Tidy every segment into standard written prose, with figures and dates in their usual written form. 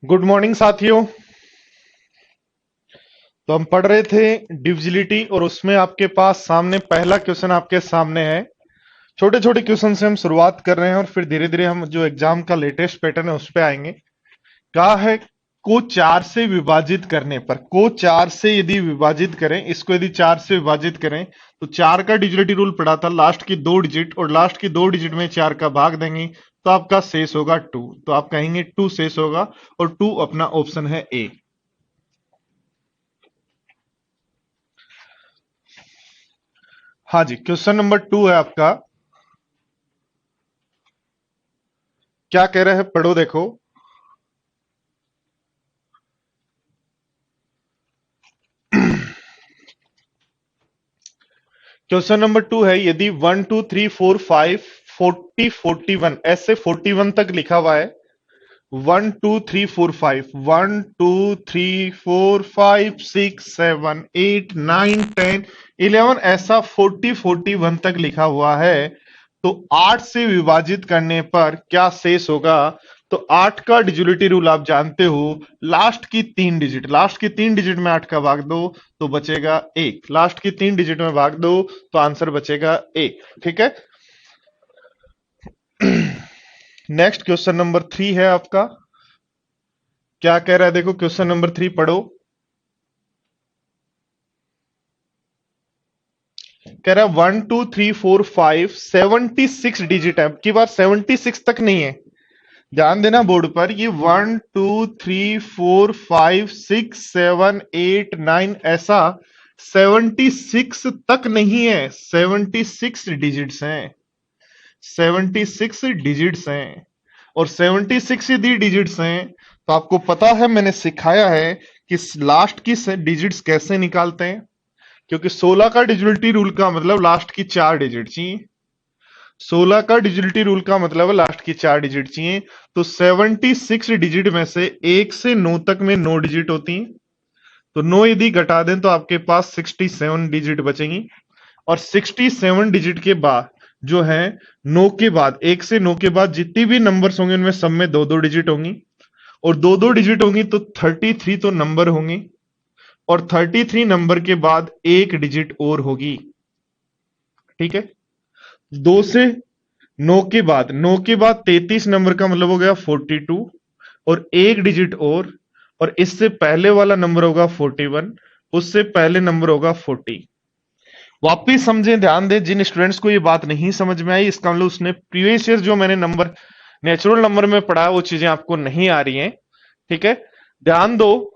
Good morning साथियों। तो हम पढ़ रहे थे डिविजिलिटी और उसमें आपके पास सामने पहला क्वेश्चन आपके सामने है। छोटे छोटे क्वेश्चन से हम शुरुआत कर रहे हैं और फिर धीरे धीरे हम जो एग्जाम का लेटेस्ट पैटर्न है उस पे आएंगे। कहा है को चार से विभाजित करने पर, को चार से यदि विभाजित करें, इसको यदि चार से विभाजित करें तो चार का डिजिलिटी रूल पड़ा था, लास्ट की दो डिजिट और लास्ट की दो डिजिट में चार का भाग देंगे तो आपका शेष होगा टू। तो आप कहेंगे टू शेष होगा और टू अपना ऑप्शन है ए। हाँ जी, क्वेश्चन नंबर टू है आपका। क्या कह रहे हैं, पढ़ो देखो। क्वेश्चन नंबर टू है, यदि 1 2 3 4 5 40 41 ऐसे 41 तक लिखा हुआ है। 1 2 3 4 5 1 2 3 4 5 6 7 8 9 10 11 ऐसा 41 तक लिखा हुआ है। तो 8 से विभाजित करने पर क्या शेष होगा? तो 8 का डिजिलिटी रूल आप जानते हो, लास्ट की तीन डिजिट में 8 का भाग दो तो बचेगा एक, लास्ट की तीन डिजिट में भाग दो तो आंसर बचेगा एक। ठीक है। नेक्स्ट क्वेश्चन नंबर थ्री है आपका। क्या कह रहा है देखो, क्वेश्चन नंबर थ्री पढ़ो। कह रहा है 1 2 3 4 5 76 डिजिट है, अब की बार 76 तक नहीं है। ध्यान देना बोर्ड पर, ये 1 2 3 4 5 6 7 8 9 ऐसा 76 तक नहीं है, 76 डिजिट्स हैं, 76 डिजिट्स हैं। और 76 यदि डिजिट्स हैं तो आपको पता है, मैंने सिखाया है कि लास्ट की डिजिट्स कैसे निकालते हैं। क्योंकि 16 का डिजिलिटी रूल का मतलब लास्ट की चार डिजिट चाहिए। 16 का डिजिलिटी रूल का मतलब लास्ट की चार डिजिट चाहिए। तो 76 डिजिट में से 1 से 9 तक में 9 डिजिट होती हैं। तो 9 यदि घटा दें तो आपके पास 67 डिजिट बचेंगी। और 67 डिजिट के बाद जो है, 9 के बाद, 1 से 9 के बाद जितनी भी नंबर्स होंगे उनमें सब में दो दो डिजिट होंगी। और दो दो डिजिट होंगी तो 33 तो नंबर होंगे। और 33 नंबर के बाद एक डिजिट और होगी। ठीक है। दो से नौ के बाद 33 नंबर का मतलब हो गया 42। और एक डिजिट और इससे पहले वाला नंबर होगा 41, उससे पहले नंबर होगा 40। वापिस समझें, ध्यान दें, जिन स्टूडेंट्स को ये बात नहीं समझ में आई इसका मतलब उसने प्रीवियस ईयर जो मैंने नंबर नेचुरल नंबर में पढ़ा वो चीजें आपको नहीं आ रही हैं। ठीक है। ध्यान दो,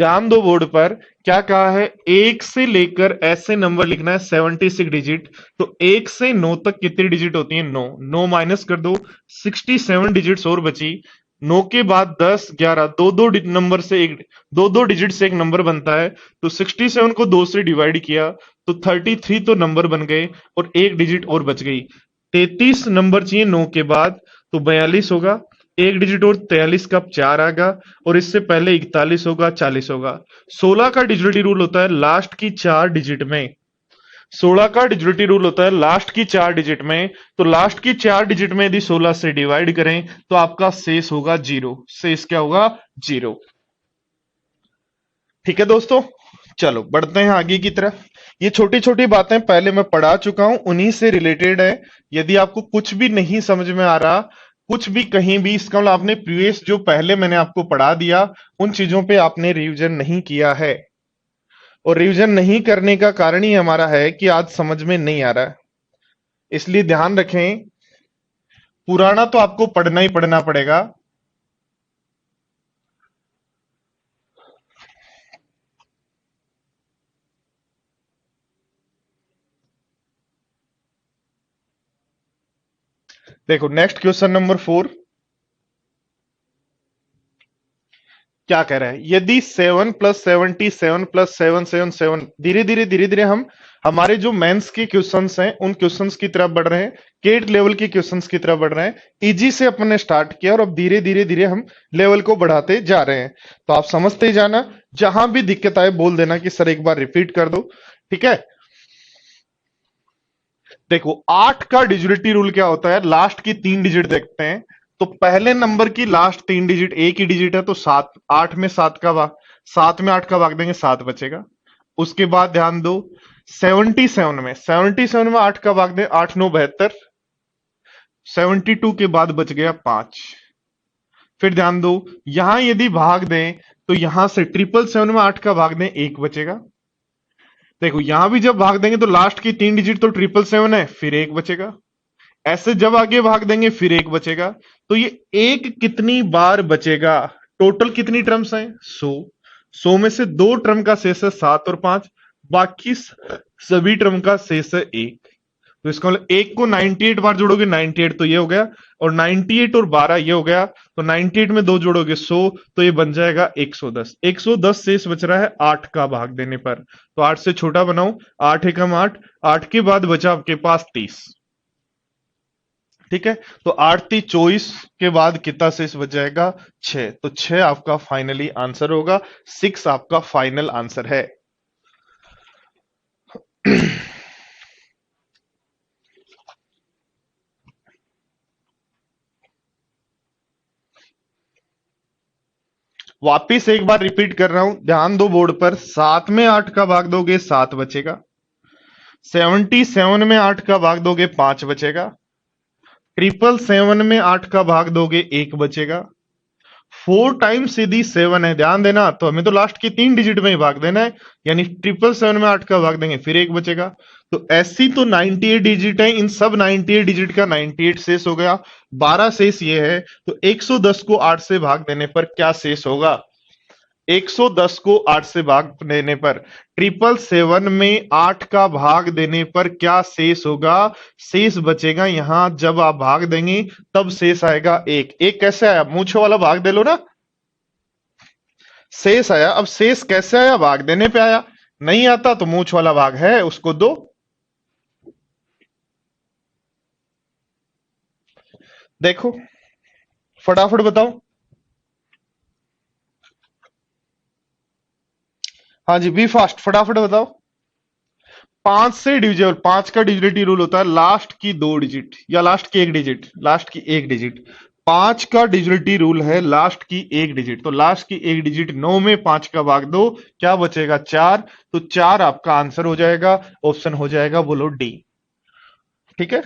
ध्यान दो बोर्ड पर। क्या कहा है, एक से लेकर ऐसे नंबर लिखना है 76 डिजिट। तो एक से नौ तक कितनी डिजिट होती है? नौ। नौ माइनस कर दो, 67 डिजिट्स और बची। नौ के बाद 10 11, दो दो नंबर से एक, दो दो डिजिट से एक नंबर बनता है। तो 67 को दो से डिवाइड किया तो 33 तो नंबर बन गए और एक डिजिट और बच गई। 33 नंबर चाहिए नौ के बाद, तो 42 होगा। एक डिजिट और 43 का चार आएगा। और इससे पहले 41 होगा, 40 होगा। 16 का डिजिलिटी रूल होता है लास्ट की चार डिजिट में। 16 का डिजिलिटी रूल होता है लास्ट की चार डिजिट में। तो लास्ट की चार डिजिट में यदि 16 से डिवाइड करें तो आपका शेष होगा जीरो। शेष क्या होगा? जीरो। ठीक है दोस्तों, चलो बढ़ते हैं आगे की तरफ। ये छोटी छोटी बातें पहले मैं पढ़ा चुका हूं, उन्हीं से रिलेटेड है। यदि आपको कुछ भी नहीं समझ में आ रहा, कुछ भी कहीं भी, इसका मतलब आपने प्रीवियस जो पहले मैंने आपको पढ़ा दिया उन चीजों पे आपने रिवीजन नहीं किया है। और रिवीजन नहीं करने का कारण ही हमारा है कि आज समझ में नहीं आ रहा है। इसलिए ध्यान रखें, पुराना तो आपको पढ़ना ही पढ़ना पड़ेगा। देखो नेक्स्ट क्वेश्चन नंबर फोर क्या कह रहा है, यदि 7 + 77 + 7 7 7, धीरे धीरे हम हमारे जो मेंस के क्वेश्चंस हैं उन क्वेश्चंस की तरफ बढ़ रहे हैं, केट लेवल के क्वेश्चंस की तरफ बढ़ रहे हैं। इजी से अपन ने स्टार्ट किया और अब धीरे धीरे हम लेवल को बढ़ाते जा रहे हैं। तो आप समझते ही जाना, जहां भी दिक्कत आए बोल देना कि सर एक बार रिपीट कर दो। ठीक है। देखो 8 का डिजिलिटी रूल क्या होता है, लास्ट की तीन डिजिट देखते हैं। तो तो पहले नंबर की लास्ट 3 डिजिट एक ही डिजिट है, तो 7, 8 में 7 का भाग, 7 में 8 का भाग देंगे 7 बचेगा। उसके बाद ध्यान दो 77 में 8 का भाग दें, 8 9 72, 72 के बाद बच गया 5। फिर ध्यान दो यहां यदि भाग दें तो यहां से 777 में 8 का भाग दें 1 बचेगा। देखो यहां भी जब भाग देंगे तो लास्ट की 3 डिजिट तो 777 है, फिर 1 बचेगा। ऐसे जब आगे भाग देंगे फिर 1 बचेगा। तो ये एक कितनी बार बचेगा? टोटल कितनी टर्म्स हैं? 100 में से 2 टर्म का शेष है 7 और 5, बाकी सभी टर्म का शेष है 1। तो इसका मतलब 1 को 98 बार जोड़ोगे 98 तो ये हो गया, और 98 और 12 ये हो गया, तो 98 में 2 जोड़ोगे 100, तो ये बन जाएगा 110। 110 शेष बच रहा है 8 का भाग देने पर। तो 8 से छोटा बनाओ, 8 एकम 8, 8 के बाद बचा आपके पास 30। ठीक है, तो 8 3 24 के बाद कितना शेष बच जाएगा? 6। तो 6 आपका फाइनली आंसर होगा, 6 आपका फाइनल आंसर है। वापिस एक बार रिपीट कर रहा हूं, ध्यान दो बोर्ड पर। 7 में 8 का भाग दोगे 7 बचेगा। 77 में 8 का भाग दोगे 5 बचेगा। 777 में 8 का भाग दोगे 1 बचेगा। 4 टाइम्स यदि 7 है, ध्यान देना, तो हमें तो लास्ट की 3 डिजिट में ही भाग देना है, यानी 777 में 8 का भाग देंगे फिर 1 बचेगा। तो ऐसी तो 98 डिजिट है, इन सब 98 डिजिट का 98 शेष हो गया, 12 शेष ये है। तो 110 को 8 से भाग देने पर क्या शेष होगा? 110 को 8 से भाग देने पर, 777 में 8 का भाग देने पर क्या शेष होगा? शेष बचेगा यहां, जब आप भाग देंगे तब शेष आएगा 1। 1 कैसे आया? मूंछों वाला भाग दे लो ना, शेष आया। अब शेष कैसे आया? भाग देने पे आया। नहीं आता तो मूंछ वाला भाग है उसको दो। देखो फटाफट बताओ। हाँ जी, बी फास्ट, फटाफट बताओ। 5 से डिविजिबल, 5 का डिविजिबिलिटी रूल होता है लास्ट की 2 डिजिट या लास्ट की 1 डिजिट, लास्ट की 1 डिजिट। 5 का डिविजिबिलिटी रूल है लास्ट की 1 डिजिट, तो लास्ट की 1 डिजिट 9 में 5 का भाग दो, क्या बचेगा? 4। तो 4 आपका आंसर हो जाएगा, ऑप्शन हो जाएगा, बोलो डी। ठीक है,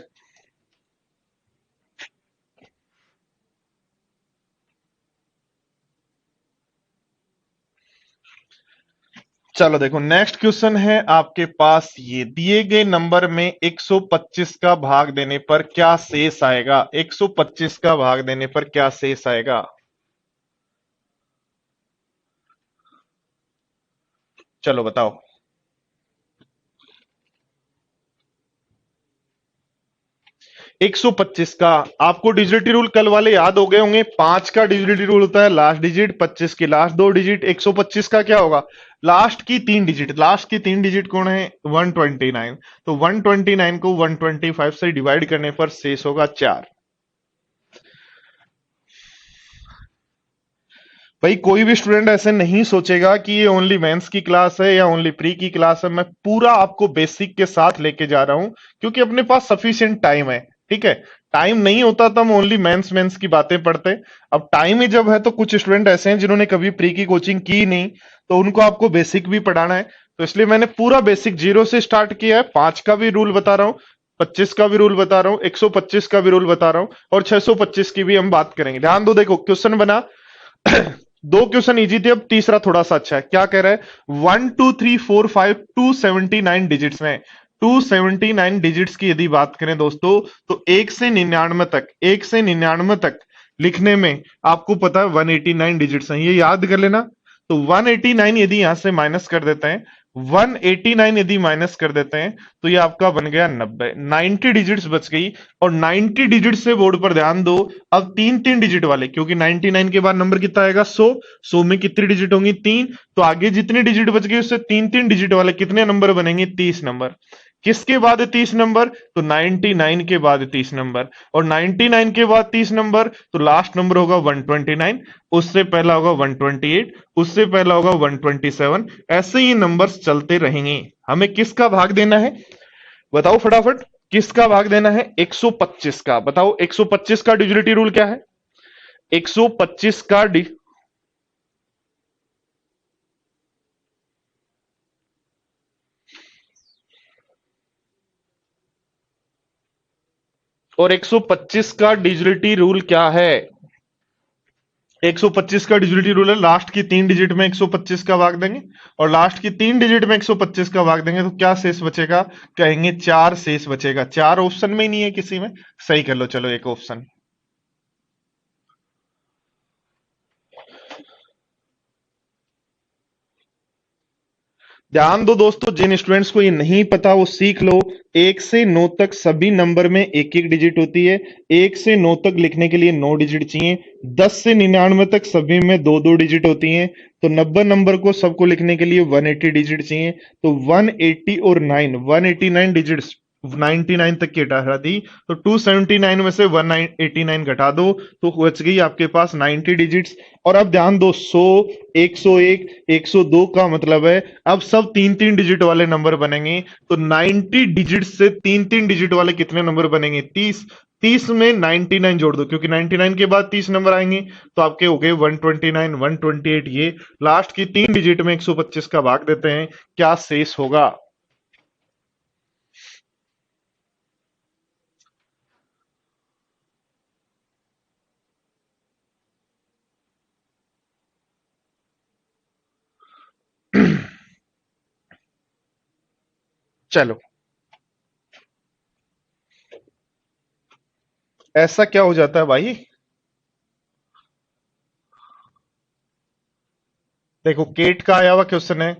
चलो देखो नेक्स्ट क्वेश्चन है आपके पास। ये दिए गए नंबर में 125 का भाग देने पर क्या शेष आएगा? 125 का भाग देने पर क्या शेष आएगा? चलो बताओ। 125 का आपको डिजिटल रूल कल वाले याद हो गए होंगे। 5 का डिजिटल रूल होता है लास्ट डिजिट, 25 की लास्ट 2 डिजिट। 125 का क्या होगा? लास्ट की 3 डिजिट, लास्ट की 3 डिजिट कौन है? 129। तो 129 को 125 से डिवाइड करने पर शेष होगा 4। भाई कोई भी स्टूडेंट ऐसे नहीं सोचेगा कि ये ओनली मेंस की क्लास है या ओनली प्री की क्लास है। मैं पूरा आपको बेसिक के साथ लेके जा रहा हूं, क्योंकि अपने पास सफिशिएंट टाइम है। ठीक है, टाइम नहीं होता तो हम ओनली मेंस मेंस की बातें पढ़ते। अब टाइम ही जब है तो कुछ स्टूडेंट ऐसे हैं जिन्होंने कभी प्री की कोचिंग की नहीं, तो उनको आपको बेसिक भी पढ़ाना है। तो इसलिए मैंने पूरा बेसिक 0 से स्टार्ट किया है। 5 का भी रूल बता रहा हूं, 25 का भी रूल बता रहा हूं, 125 का भी रूल बता रहा हूं, और 625 की भी हम बात करेंगे। ध्यान दो, देखो क्वेश्चन बना। 2 क्वेश्चन इजी थे, अब तीसरा थोड़ा सा अच्छा है। क्या कह रहा है? 1 2 3 4 5 279 डिजिट्स में 279 डिजिट्स की यदि बात करें दोस्तों, तो 1 से 99 तक, 1 से 99 तक लिखने में आपको पता है 189 डिजिट्स हैं, ये याद कर लेना। तो 189 यदि यहां से माइनस कर देते हैं, 189 यदि माइनस कर देते हैं, तो ये आपका बन गया 90। 90 डिजिट्स बच गई, और 90 डिजिट से बोर्ड पर ध्यान दो। अब 3 3 डिजिट वाले, क्योंकि 99 के बाद नंबर कितना आएगा? 100। 100 में कितनी डिजिट होंगी? 3। तो आगे जितनी डिजिट बच गई उससे 3 3 डिजिट वाले कितने नंबर बनेंगे? 30 नंबर। किसके बाद 30 नंबर? तो 99 के बाद 30 नंबर, और 99 के बाद 30 नंबर, तो लास्ट नंबर होगा 129, उससे पहला होगा 128, उससे पहला होगा 127। ऐसे ही नंबर्स चलते रहेंगे। हमें किसका भाग देना है बताओ फटाफट? किसका भाग देना है? 125 का। बताओ 125 का डिजिटल रूल क्या है? 125 का और 125 का डिजिलिटी रूल क्या है? 125 का डिजिलिटी रूल है, लास्ट की 3 डिजिट में 125 का भाग देंगे और लास्ट की 3 डिजिट में 125 का भाग देंगे तो क्या शेष बचेगा? कहेंगे 4 शेष बचेगा। 4 ऑप्शन में ही नहीं है किसी में, सही कर लो चलो एक ऑप्शन। ध्यान दो दोस्तों, जिन स्टूडेंट्स को ये नहीं पता वो सीख लो। 1 से 9 तक सभी नंबर में एक एक डिजिट होती है। 1 से 9 तक लिखने के लिए 9 डिजिट चाहिए। 10 से 99 तक सभी में दो दो डिजिट होती हैं। तो 90 नंबर को सबको लिखने के लिए 180 डिजिट चाहिए। तो 180 और 9, 189 डिजिट्स 99 तक की हटा दी। तो 279 में से 189 घटा दो तो बच गई आपके पास 90 डिजिट्स। और अब ध्यान दो, 100, 101, 102 का मतलब है अब सब 3 3 डिजिट वाले नंबर बनेंगे। तो 90 डिजिट से 3 3 डिजिट वाले कितने नंबर बनेंगे? 30। 30 में 99 जोड़ दो क्योंकि 99 के बाद 30 नंबर आएंगे तो आपके हो गए 129, 128। ये लास्ट की 3 डिजिट में 125 का भाग देते हैं, क्या शेष होगा? चलो, ऐसा क्या हो जाता है भाई? देखो केट का आया हुआ क्वेश्चन है।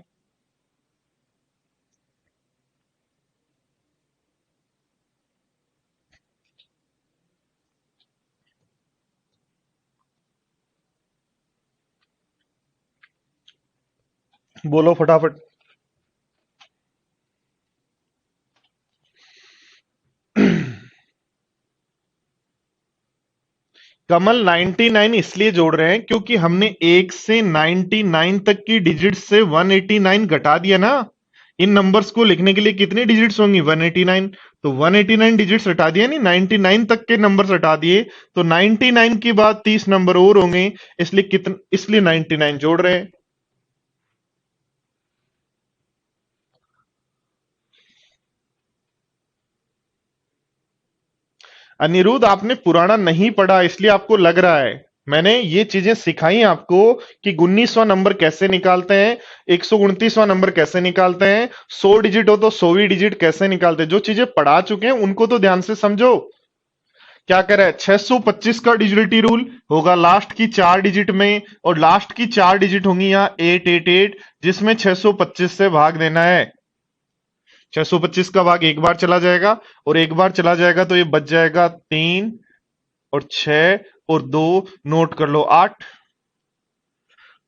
बोलो फटाफट। कमल 99 इसलिए जोड़ रहे हैं क्योंकि हमने 1 से 99 तक की डिजिट से 189 घटा दिया ना। इन नंबर्स को लिखने के लिए कितनी डिजिट्स होंगी? 189। तो 189 डिजिट्स हटा दिया, नहीं 99 तक के नंबर्स हटा दिए। तो 99 के बाद 30 नंबर और होंगे, इसलिए 99 जोड़ रहे हैं। अनिरुद्ध, आपने पुराना नहीं पढ़ा इसलिए आपको लग रहा है। मैंने ये चीजें सिखाई आपको कि 19वां नंबर कैसे निकालते हैं, 129वां नंबर कैसे निकालते हैं, 100 डिजिट हो तो 100वीं डिजिट कैसे निकालते हैं। जो चीजें पढ़ा चुके हैं उनको तो ध्यान से समझो। क्या कह रहा है? 625 का डिजिलिटी रूल होगा लास्ट की 4 डिजिट में, और लास्ट की 4 डिजिट होंगी यहाँ 888, जिसमें 625 से भाग देना है। 625 का भाग एक बार चला जाएगा और एक बार चला जाएगा तो ये बच जाएगा 3 और 6 और 2, नोट कर लो 8।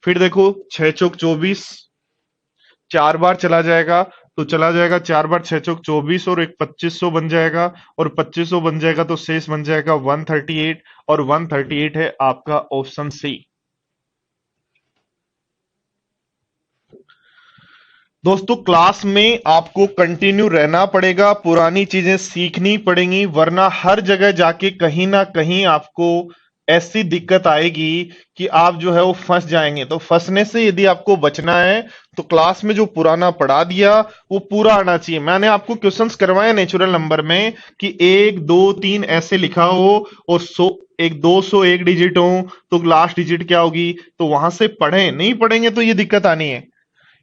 फिर देखो 6 चौक 24, 4 बार चला जाएगा तो चला जाएगा 4 बार 6 चौक 24 और एक 2500 बन जाएगा, और 2500 बन जाएगा तो शेष बन जाएगा 138, और 138 है आपका ऑप्शन सी। दोस्तों क्लास में आपको कंटिन्यू रहना पड़ेगा, पुरानी चीजें सीखनी पड़ेंगी, वरना हर जगह जाके कहीं ना कहीं आपको ऐसी दिक्कत आएगी कि आप जो है वो फंस जाएंगे। तो फंसने से यदि आपको बचना है तो क्लास में जो पुराना पढ़ा दिया वो पूरा आना चाहिए। मैंने आपको क्वेश्चंस करवाए नेचुरल नंबर में कि 1 2 3 ऐसे लिखा हो और 201 डिजिट हो तो लास्ट डिजिट क्या होगी, तो वहां से पढ़ें। नहीं पढ़ेंगे तो ये दिक्कत आनी है।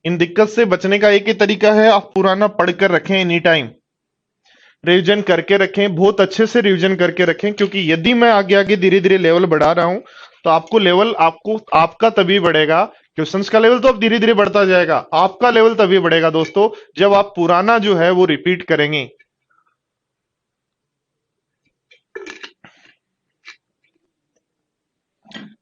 इन दिक्कत से बचने का एक ही तरीका है, आप पुराना पढ़कर रखें, एनी टाइम रिवीजन करके रखें, बहुत अच्छे से रिवीजन करके रखें। क्योंकि यदि मैं आगे आगे धीरे धीरे लेवल बढ़ा रहा हूं तो आपको लेवल आपका तभी बढ़ेगा। क्वेश्चंस का लेवल तो अब धीरे धीरे बढ़ता जाएगा, आपका लेवल तभी बढ़ेगा दोस्तों जब आप पुराना जो है वो रिपीट करेंगे।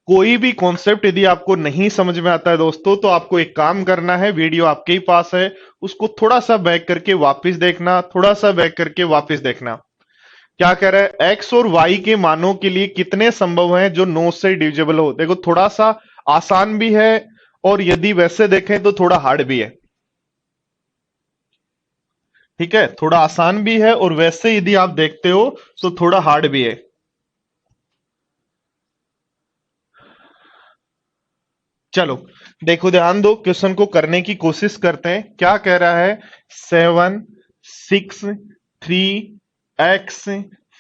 कोई भी कॉन्सेप्ट यदि आपको नहीं समझ में आता है दोस्तों तो आपको एक काम करना है, वीडियो आपके ही पास है, उसको थोड़ा सा बैक करके वापस देखना, थोड़ा सा बैक करके वापस देखना। क्या कह रहा है? एक्स और वाई के मानों के लिए कितने संभव हैं जो 9 से डिविजिबल हो? देखो थोड़ा सा आसान भी है और यदि वैसे देखें तो थोड़ा हार्ड भी है। ठीक है, थोड़ा आसान भी है और वैसे यदि आप देखते हो तो थोड़ा हार्ड भी है। चलो देखो, ध्यान दो, क्वेश्चन को करने की कोशिश करते हैं। क्या कह रहा है? 7 6 3 x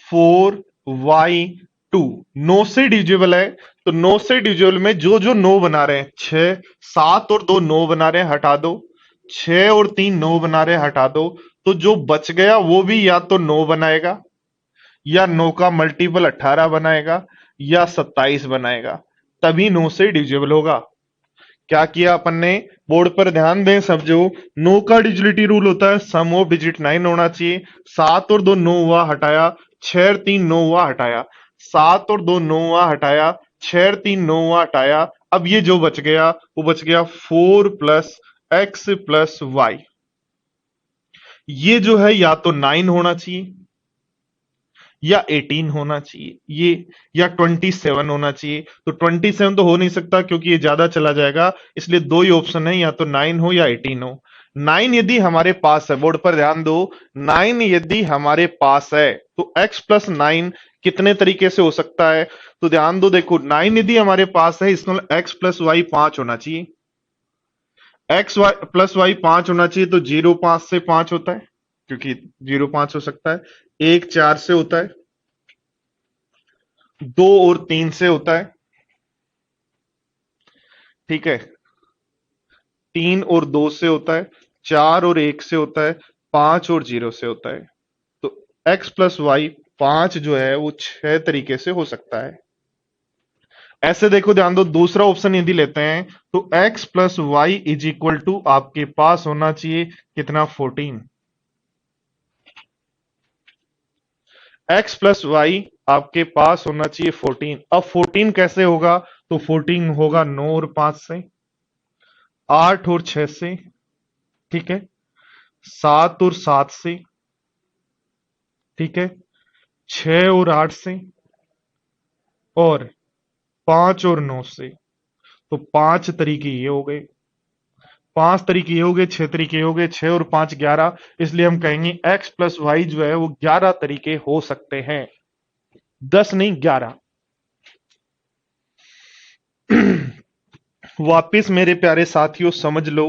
4 y 2 9 से डिविजिबल है। तो 9 से डिविजिबल में जो जो 9 बना रहे हैं, 6 7 और 2 9 बना रहे हैं, हटा दो। 6 और 3 9 बना रहे हैं, हटा दो। तो जो बच गया वो भी या तो 9 बनाएगा, या 9 का मल्टीपल 18 बनाएगा, या 27 बनाएगा। तभी 9 से डिविजिबल होगा। क्या किया अपन ने? बोर्ड पर ध्यान दें सब जो। 9 का डिजिटलिटी रूल होता है सम ऑफ डिजिट 9 होना चाहिए। 7 और 2 9 हुआ, हटाया। 6 और 3 9 हुआ, हटाया। 7 और 2 9 हुआ, हटाया। 6 और 3 9 हुआ, हटाया। अब ये जो बच गया वो बच गया 4 प्लस एक्स प्लस वाई। ये जो है या तो 9 होना चाहिए, या 18 होना चाहिए, ये या 27 होना चाहिए। तो 27 तो हो नहीं सकता क्योंकि ये ज्यादा चला जाएगा, इसलिए दो ही ऑप्शन है, या तो 9 हो या 18 हो। 9 यदि हमारे पास है, बोर्ड पर ध्यान दो, 9 यदि हमारे पास है तो x प्लस 9 कितने तरीके से हो सकता है? तो ध्यान दो, देखो 9 यदि हमारे पास है, इसमें x प्लस वाई 5 होना चाहिए। एक्स वाई प्लस वाई 5 होना चाहिए, तो 0 5 से 5 होता है, क्योंकि 0 5 हो सकता है। 1 4 से होता है, 2 और 3 से होता है, ठीक है। 3 और 2 से होता है, 4 और 1 से होता है, 5 और 0 से होता है। तो x प्लस वाई 5 जो है वो 6 तरीके से हो सकता है। ऐसे देखो, ध्यान दो, दूसरा ऑप्शन यदि लेते हैं तो x plus y is equal to आपके पास होना चाहिए कितना? 14। x प्लस वाई आपके पास होना चाहिए 14। अब 14 कैसे होगा? तो 14 होगा 9 और 5 से, 8 और 6 से, ठीक है, 7 और 7 से, ठीक है, 6 और 8 से, और 5 और 9 से। तो 5 तरीके ये हो गए, 5 तरीके ये हो गए, 6 तरीके ये हो गए, 6 और 5 11। इसलिए हम कहेंगे x प्लस वाई जो है वो 11 तरीके हो सकते हैं, 10 नहीं, 11। वापिस मेरे प्यारे साथियों समझ लो,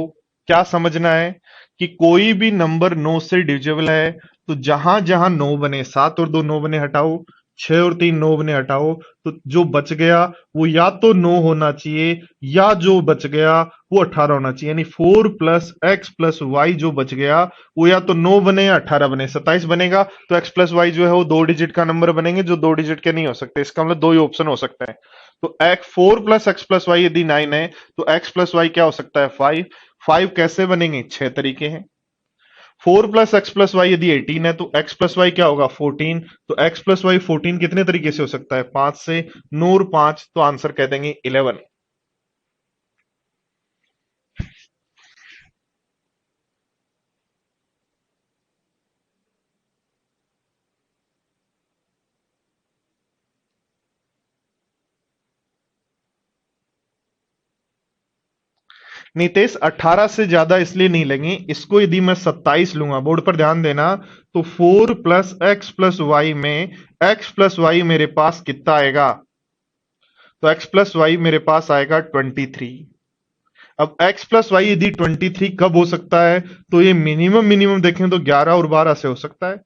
क्या समझना है कि कोई भी नंबर 9 से डिविजिबल है तो जहां जहां 9 बने, 7 और 2 9 बने, हटाओ। 6 और 3 9 बने, हटाओ। तो जो बच गया वो या तो 9 होना चाहिए, या जो बच गया वो 18 होना चाहिए। यानी 4 प्लस एक्स प्लस वाई जो बच गया वो या तो 9 बने या 18 बने। 27 बनेगा तो एक्स प्लस वाई जो है वो 2 डिजिट का नंबर बनेंगे, जो 2 डिजिट के नहीं हो सकते। इसका मतलब दो ही ऑप्शन हो सकता है। तो x 4 plus x plus y यदि 9 है तो एक्स प्लस वाई क्या हो सकता है? 5। 5 कैसे बनेंगे? 6 तरीके हैं। 4 प्लस एक्स प्लस वाई यदि 18 है तो एक्स प्लस वाई क्या होगा? 14। तो एक्स प्लस वाई 14 कितने तरीके से हो सकता है? 5 से। 9 और 5, तो आंसर कह देंगे 11। नितेश 18 से ज्यादा इसलिए नहीं लेंगे, इसको यदि मैं 27 लूंगा, बोर्ड पर ध्यान देना, तो 4 प्लस एक्स प्लस वाई में एक्स प्लस वाई मेरे पास कितना आएगा? तो एक्स प्लस वाई मेरे पास आएगा 23। अब x प्लस वाई यदि 23 कब हो सकता है? तो ये मिनिमम मिनिमम देखें तो 11 और 12 से हो सकता है।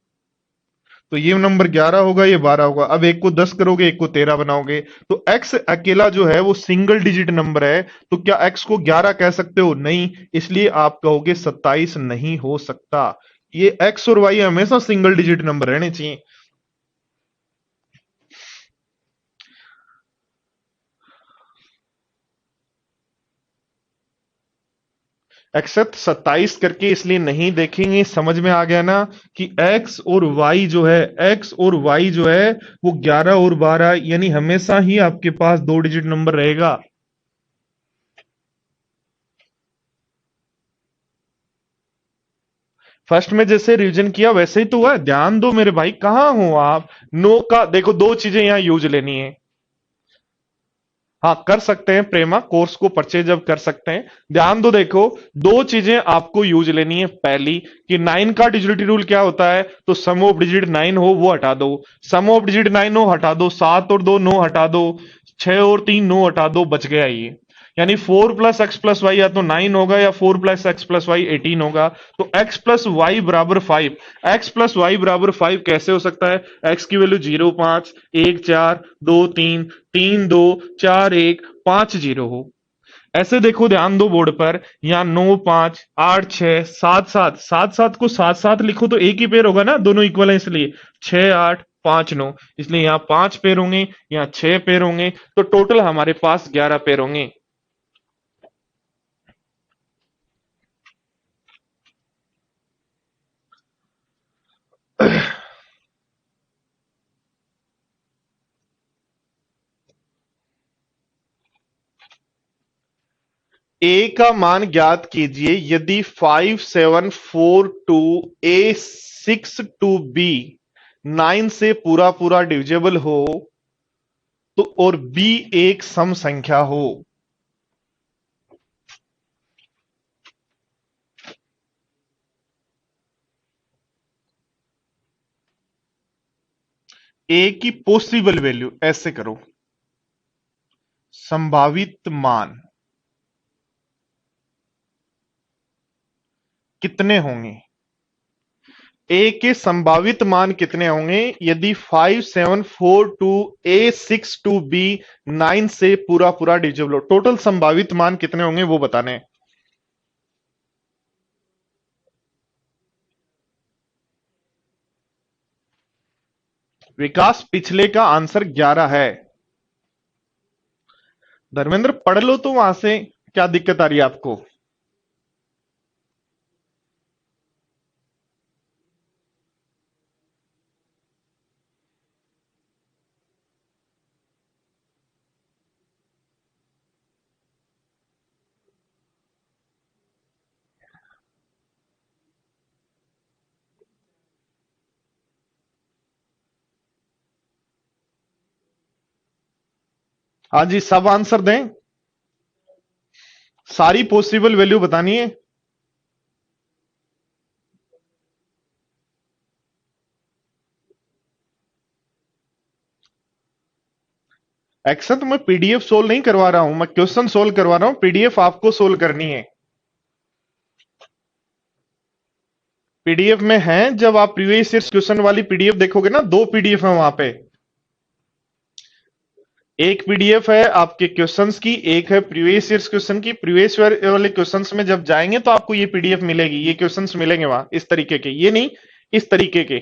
तो ये नंबर 11 होगा, ये 12 होगा। अब एक को 10 करोगे, एक को 13 बनाओगे, तो x अकेला जो है वो सिंगल डिजिट नंबर है। तो क्या x को 11 कह सकते हो? नहीं, इसलिए आप कहोगे 27 नहीं हो सकता। ये x और y हमेशा सिंगल डिजिट नंबर रहने चाहिए। एक्सेप्ट 27 करके इसलिए नहीं देखेंगे, समझ में आ गया ना कि x और y जो है, x और y जो है वो 11 और 12, यानी हमेशा ही आपके पास दो डिजिट नंबर रहेगा। फर्स्ट में जैसे रिवीजन किया वैसे ही तो हुआ है। ध्यान दो मेरे भाई, कहां हो आप? नो का देखो, दो चीजें यहां यूज लेनी है। हाँ, कर सकते हैं प्रेमा, कोर्स को परचेज अब कर सकते हैं। ध्यान दो, देखो दो चीजें आपको यूज लेनी है। पहली कि 9 का डिजिटल रूल क्या होता है? तो सम ऑफ डिजिट 9 हो वो हटा दो, सम ऑफ डिजिट 9 हो हटा दो, 7 और 2 9 हटा दो, 6 और 3 9 हटा दो, बच गया ये। यानी 4 + x + y या तो 9 होगा या 4 + x + y 18 होगा। तो x प्लस वाई बराबर 5। x प्लस वाई बराबर 5 कैसे हो सकता है? x की वैल्यू 0 5 1 4 2 3 3 2 4 1 5 0 हो। ऐसे देखो, ध्यान दो बोर्ड पर, यहाँ 9 5 8 6 7 7 7 7 को साथ साथ लिखो तो एक ही पेयर होगा ना, दोनों इक्वल है इसलिए 6 8 5 9, इसलिए यहाँ 5 पेयर होंगे, यहाँ 6 पेयर होंगे, तो टोटल हमारे पास 11 पेयर होंगे। ए का मान ज्ञात कीजिए यदि 5742 A62B 9 से पूरा पूरा डिविजिबल हो तो और बी एक सम संख्या हो। ए की पॉसिबल वैल्यू, ऐसे करो, संभावित मान कितने होंगे? ए के संभावित मान कितने होंगे यदि 5742 A62B 9 से पूरा पूरा डिविजिबल हो? टोटल संभावित मान कितने होंगे वो बताने हैं। विकास, पिछले का आंसर 11 है। धर्मेंद्र पढ़ लो तो वहां से, क्या दिक्कत आ रही है आपको? हाँ जी, सब आंसर दें, सारी पॉसिबल वैल्यू बतानी है। एक्शन तो मैं पीडीएफ सोल्व नहीं करवा रहा हूं, मैं क्वेश्चन सोल्व करवा रहा हूं, पीडीएफ आपको सोल्व करनी है। पीडीएफ में है, जब आप प्रीवियस ईयर क्वेश्चन वाली पीडीएफ देखोगे ना, दो पीडीएफ है वहां पे। एक पीडीएफ है आपके क्वेश्चंस की, एक है प्रीवियस ईयर क्वेश्चन की। प्रीवियस ईयर वाले क्वेश्चंस में जब जाएंगे तो आपको ये पीडीएफ मिलेगी, ये क्वेश्चंस मिलेंगे वहां इस तरीके के, ये नहीं, इस तरीके के।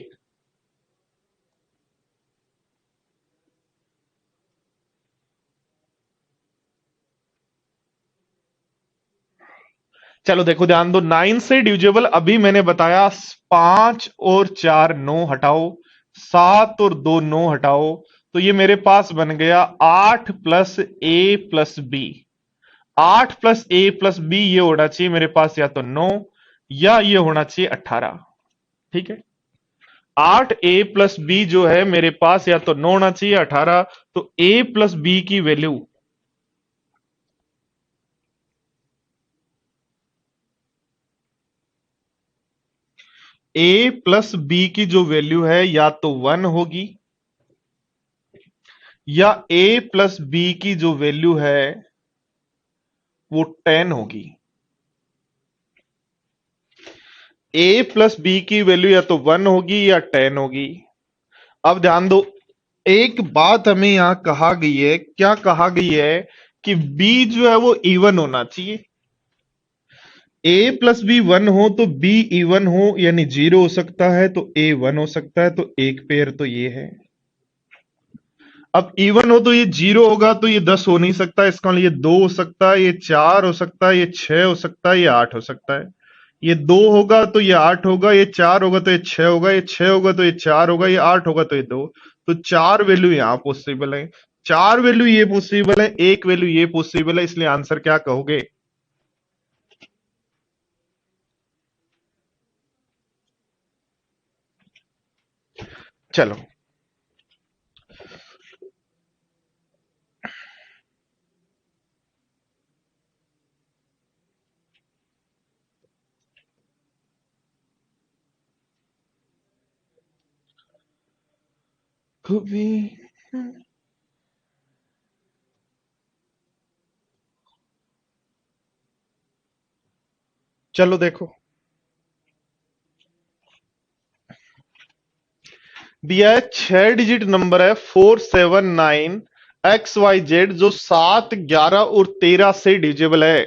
चलो देखो, ध्यान दो, 9 से डिविजिबल अभी मैंने बताया, 5 और 4 9 हटाओ, 7 और 2 9 हटाओ, तो ये मेरे पास बन गया 8 + A + B। 8 + A + B ये होना चाहिए मेरे पास या तो 9 या ये होना चाहिए 18। ठीक है, 8A + B जो है मेरे पास या तो 9 होना चाहिए 18। तो A + B की वैल्यू, A + B की जो वैल्यू है या तो 1 होगी या A + B की जो वैल्यू है वो 10 होगी। A + B की वैल्यू या तो 1 होगी या 10 होगी। अब ध्यान दो, एक बात हमें यहां कहा गई है, क्या कहा गई है कि B जो है वो इवन होना चाहिए। A + B 1 हो तो B इवन हो, यानी 0 हो सकता है तो A 1 हो सकता है, तो एक पेयर तो ये है। अब इवन हो तो ये 0 होगा तो ये 10 हो नहीं सकता, इसका मतलब ये 2 हो सकता है, ये 4 हो सकता है, ये 6 हो सकता है, ये 8 हो सकता है। ये 2 होगा तो ये 8 होगा, ये 4 होगा तो ये 6 होगा, ये 6 होगा तो ये 4 होगा, ये 8 होगा तो ये 2। तो 4 वैल्यू यहां पॉसिबल है, 4 वैल्यू ये पॉसिबल है, एक वैल्यू ये पॉसिबल है, इसलिए आंसर क्या कहोगे? चलो, कभी, चलो देखो, दिया है 6 डिजिट नंबर है 479 XYZ, जो 7, 11 और 13 से डिविजिबल है।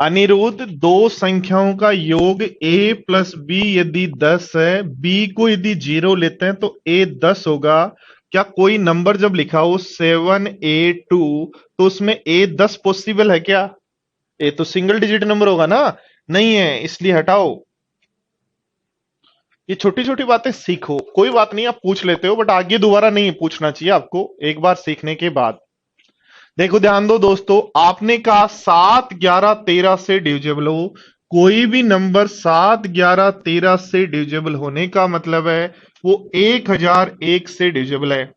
अनिरुद्ध, दो संख्याओं का योग a प्लस बी यदि 10 है, b को यदि 0 लेते हैं तो a 10 होगा। क्या कोई नंबर जब लिखा हो 7A2, तो उसमें a 10 पॉसिबल है क्या? ए तो सिंगल डिजिट नंबर होगा ना, नहीं है, इसलिए हटाओ। ये छोटी छोटी बातें सीखो, कोई बात नहीं, आप पूछ लेते हो बट आगे दोबारा नहीं पूछना चाहिए आपको, एक बार सीखने के बाद। देखो ध्यान दो दोस्तों, आपने कहा 7, 11, 13 से डिविजिबल हो। कोई भी नंबर 7, 11, 13 से डिविजिबल होने का मतलब है वो 1001 से डिविजिबल है।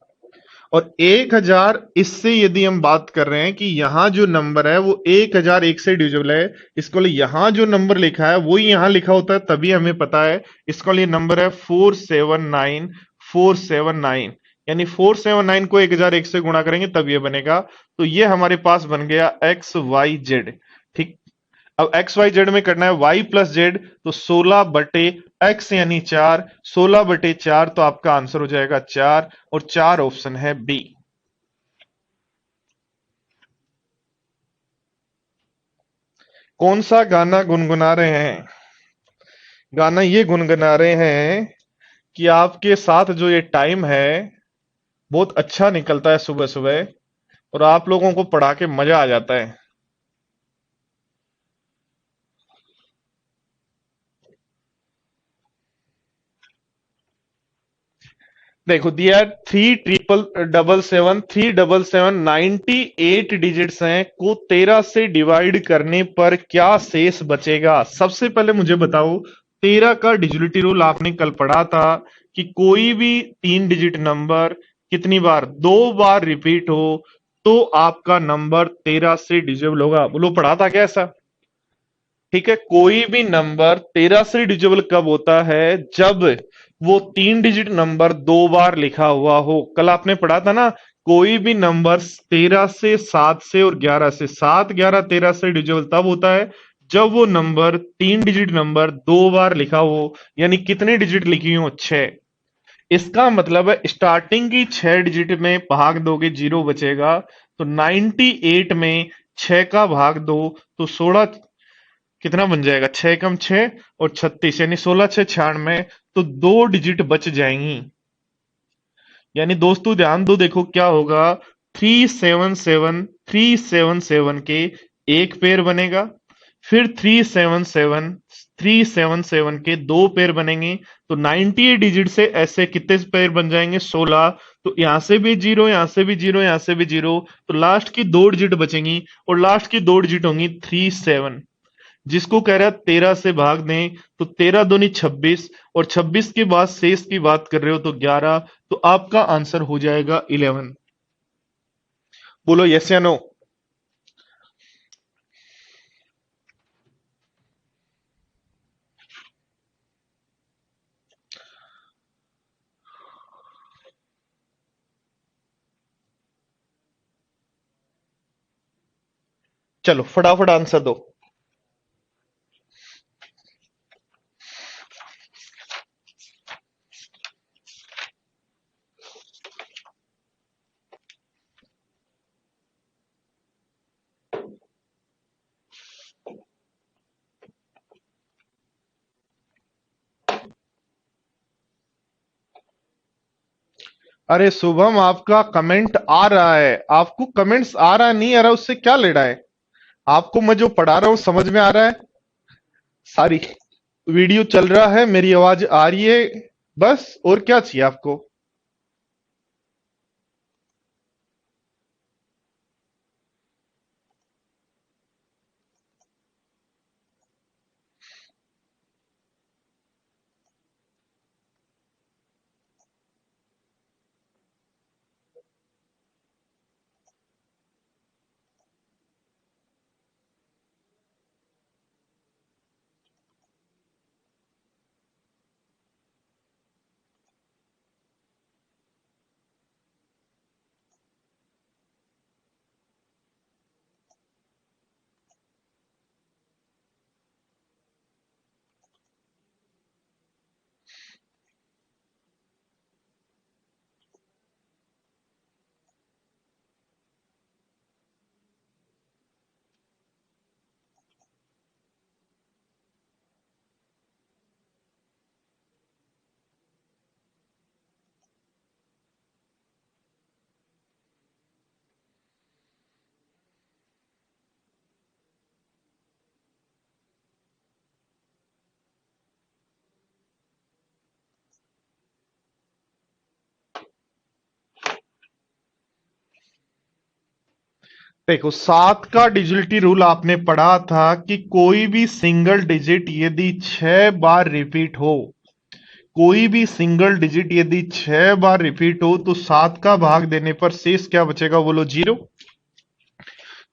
और 1000, इससे यदि हम बात कर रहे हैं कि यहां जो नंबर है वो 1001 से डिविजिबल है, इसको लिए यहां जो नंबर लिखा है वही यहां लिखा होता है, तभी हमें पता है। इसका लिए नंबर है 479, 479। यानी 479 को 1001 से गुणा करेंगे तब ये बनेगा। तो ये हमारे पास बन गया एक्स वाई जेड। ठीक। अब एक्स वाई जेड में करना है वाई प्लस जेड, तो 16/x यानी 4, 16/4, तो आपका आंसर हो जाएगा 4, और 4 ऑप्शन है बी। कौन सा गाना गुनगुना रहे हैं? गाना ये गुनगुना रहे हैं कि आपके साथ जो ये टाइम है बहुत अच्छा निकलता है सुबह सुबह, और आप लोगों को पढ़ा के मजा आ जाता है। देखो दिया है 3,777, 377, 98 डिजिट्स हैं, को 13 से डिवाइड करने पर क्या शेष बचेगा? सबसे पहले मुझे बताओ, 13 का डिजिटल रूल आपने कल पढ़ा था कि कोई भी 3 डिजिट नंबर कितनी बार, 2 बार रिपीट हो तो आपका नंबर 13 से डिजिबल होगा। बोलो पढ़ा था क्या ऐसा? ठीक है, कोई भी नंबर 13 से डिजिबल कब होता है? जब वो 3 डिजिट नंबर 2 बार लिखा हुआ हो। कल आपने पढ़ा था ना, कोई भी नंबर 13 से, 7 से और 11 से, 7, 11, 13 से डिजिबल तब होता है जब वो नंबर 3 डिजिट नंबर 2 बार लिखा हो। यानी कितने डिजिट लिखी हो? 6। इसका मतलब है स्टार्टिंग की 6 डिजिट में भाग दोगे 0 बचेगा, तो 98 में 6 का भाग दो तो 16, कितना बन जाएगा? 6 कम 6 और 36, यानी 16 6 96, तो 2 डिजिट बच जाएंगी। यानी दोस्तों ध्यान दो, देखो क्या होगा, 377, 377 के एक पेयर बनेगा, फिर 377, 377 के दो पेयर बनेंगे, तो 98 डिजिट से ऐसे कितने पेयर बन जाएंगे? 16। तो यहां से भी जीरो, यहां से भी जीरो, यहां से भी जीरो, तो लास्ट की 2 डिजिट बचेंगी, और लास्ट की 2 डिजिट होंगी 37। जिसको कह रहा है 13 से भाग दें, तो 13 दूनी 26, और 26 के बाद शेष की बात कर रहे हो तो 11, तो आपका आंसर हो जाएगा 11। बोलो यस या नो। चलो फटाफट आंसर दो। अरे शुभम, आपका कमेंट आ रहा है, आपको कमेंट्स आ रहा है नहीं आ रहा, उससे क्या लेना है? आपको मैं जो पढ़ा रहा हूं समझ में आ रहा है? सारी वीडियो चल रहा है, मेरी आवाज आ रही है, बस और क्या चाहिए आपको? देखो, 7 का डिजिलिटी रूल आपने पढ़ा था कि कोई भी सिंगल डिजिट यदि 6 बार रिपीट हो, कोई भी सिंगल डिजिट यदि 6 बार रिपीट हो तो 7 का भाग देने पर शेष क्या बचेगा, बोलो 0।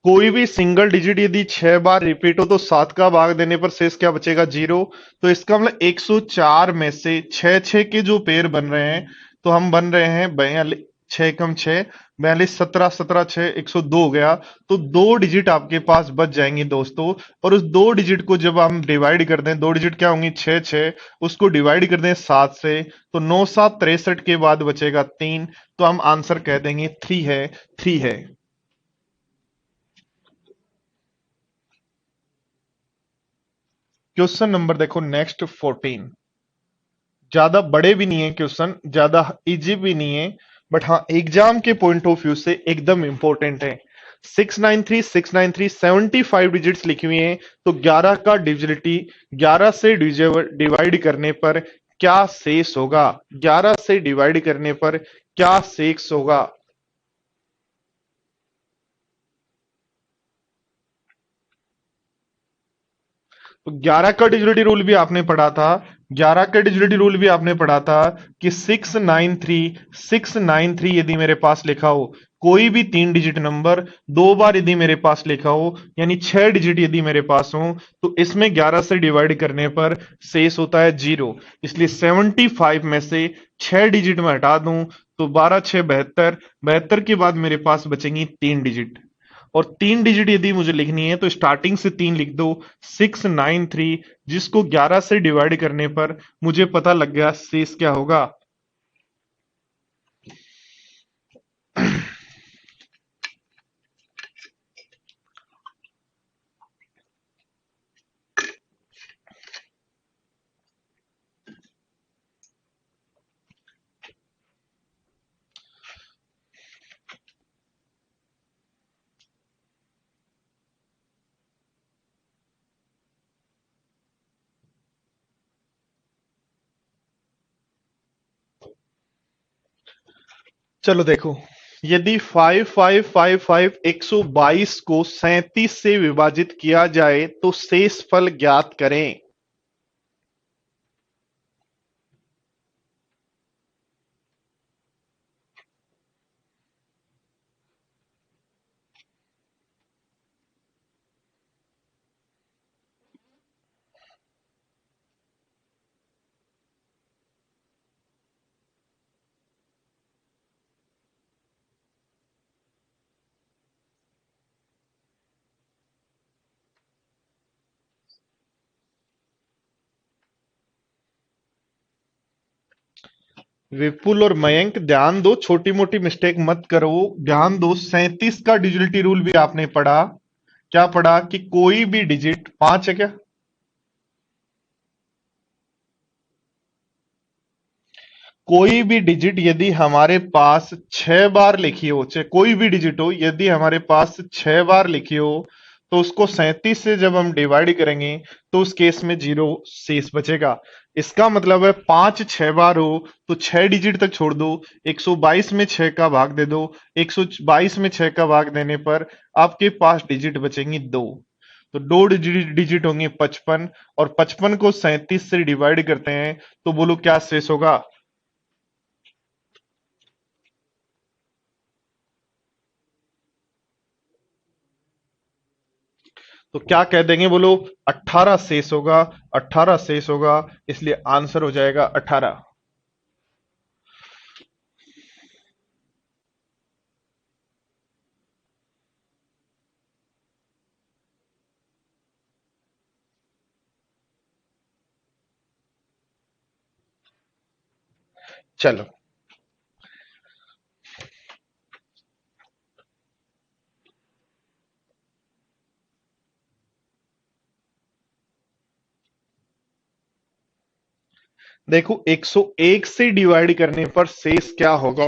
कोई भी सिंगल डिजिट यदि 6 बार रिपीट हो तो 7 का भाग देने पर शेष क्या बचेगा, 0। तो इसका मतलब 104 में से 6 के जो पेयर बन रहे हैं, तो हम बन रहे हैं 42, 6 कम 6, 42, 17, 17 6, 102 हो गया। तो 2 डिजिट आपके पास बच जाएंगे दोस्तों। और उस 2 डिजिट को जब हम डिवाइड कर दें, 2 डिजिट क्या होंगी, 6 6, उसको डिवाइड कर दें 7 से, तो 9 7 63 के बाद बचेगा 3। तो हम आंसर कह देंगे 3 है, 3 है। क्वेश्चन नंबर देखो नेक्स्ट 14। ज्यादा बड़े भी नहीं है क्वेश्चन, ज्यादा इजी भी नहीं है, बट हाँ एग्जाम के पॉइंट ऑफ व्यू से एकदम इंपॉर्टेंट है। 693 75 डिजिट्स लिखी हुई हैं, तो 11 का डिविजिबिलिटी 11 से डिवाइड करने पर क्या शेष होगा, 11 से डिवाइड करने पर क्या शेष होगा। तो 11 का डिजिटल रूल भी आपने पढ़ा था, 11 का डिजिटल रूल भी आपने पढ़ा था कि 693 यदि मेरे पास लिखा हो, कोई भी 3 डिजिट नंबर 2 बार यदि मेरे पास लिखा हो, यानी 6 डिजिट यदि मेरे पास हो, तो इसमें 11 से डिवाइड करने पर शेष होता है 0। इसलिए 75 में से 6 डिजिट में हटा दूं तो 12 6 72, 72 के बाद मेरे पास बचेंगी 3 डिजिट। और 3 डिजिट यदि मुझे लिखनी है तो स्टार्टिंग से 3 लिख दो, 693, जिसको 11 से डिवाइड करने पर मुझे पता लग गया शेष क्या होगा। चलो देखो, यदि 5555 122 को 37 से विभाजित किया जाए तो शेष फल ज्ञात करें। विपुल और मयंक ध्यान दो, छोटी मोटी मिस्टेक मत करो, ध्यान दो। 37 का डिजिटल रूल भी आपने पढ़ा, क्या पढ़ा कि कोई भी डिजिट 5 है क्या, कोई भी डिजिट यदि हमारे पास 6 बार लिखी हो, चाहे कोई भी डिजिट हो, यदि हमारे पास 6 बार लिखी हो, तो उसको 37 से जब हम डिवाइड करेंगे तो उस केस में 0 शेष बचेगा। इसका मतलब है 5 6 बार हो तो 6 डिजिट तक छोड़ दो, 122 में 6 का भाग दे दो, 122 में 6 का भाग देने पर आपके पास डिजिट बचेंगी 2। तो 2 डिजिट होंगे 55, और 55 को 37 से डिवाइड करते हैं तो बोलो क्या शेष होगा। तो क्या कह देंगे, बोलो 18 शेष होगा, 18 शेष होगा, इसलिए आंसर हो जाएगा 18। चलो देखो, 101 से डिवाइड करने पर शेष क्या होगा।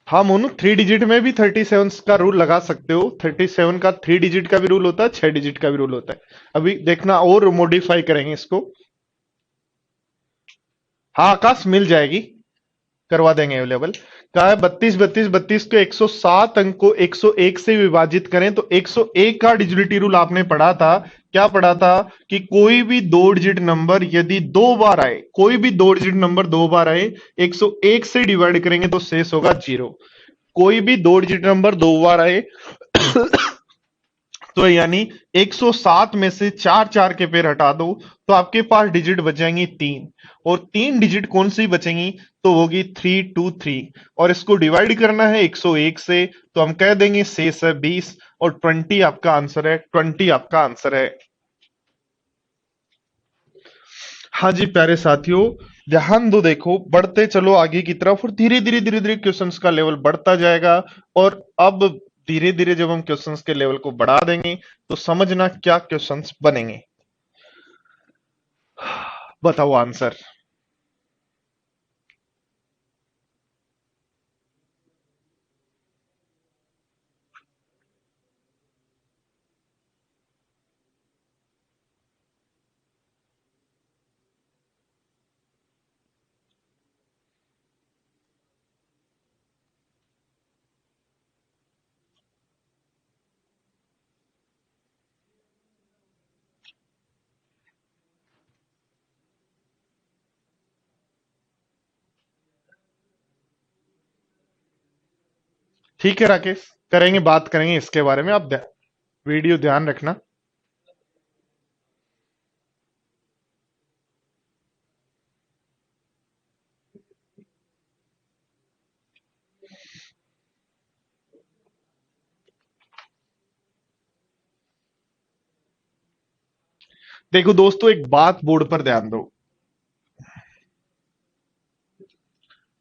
हाँ मोनू, 3 डिजिट में भी 37 का रूल लगा सकते हो। 37 का 3 डिजिट का भी रूल होता है, 6 डिजिट का भी रूल होता है। अभी देखना और मॉडिफाई करेंगे इसको। हाँ आकाश, मिल जाएगी, करवा देंगे अवेलेबल। कहा है 32 32 32 को 107 अंक को 101 से विभाजित करें तो 101 का डिजिटल रूल आपने पढ़ा था। क्या पढ़ा था? कि कोई भी 2 डिजिट नंबर यदि 2 बार आए, कोई भी 2 डिजिट नंबर 2 बार आए, 101 से डिवाइड करेंगे तो शेष होगा 0। कोई भी 2 डिजिट नंबर 2 बार आए तो यानी 107 में से चार चार के पेर हटा दो तो आपके पास डिजिट बचेंगी 3। और 3 डिजिट कौन सी बचेंगी? तो होगी 323। और इसको डिवाइड करना है 101 से, तो हम कह देंगे शेष है 20 और 20 आपका आंसर है। 20 आपका आंसर है। हाँ जी प्यारे साथियों, ध्यान दो, देखो बढ़ते चलो आगे की तरफ और धीरे धीरे धीरे धीरे क्वेश्चंस का लेवल बढ़ता जाएगा। और अब धीरे धीरे जब हम क्वेश्चंस के लेवल को बढ़ा देंगे तो समझना क्या क्वेश्चंस बनेंगे। बताओ आंसर। ठीक है राकेश, करेंगे, बात करेंगे इसके बारे में। आप वीडियो ध्यान रखना। देखो दोस्तों, एक बात बोर्ड पर ध्यान दो।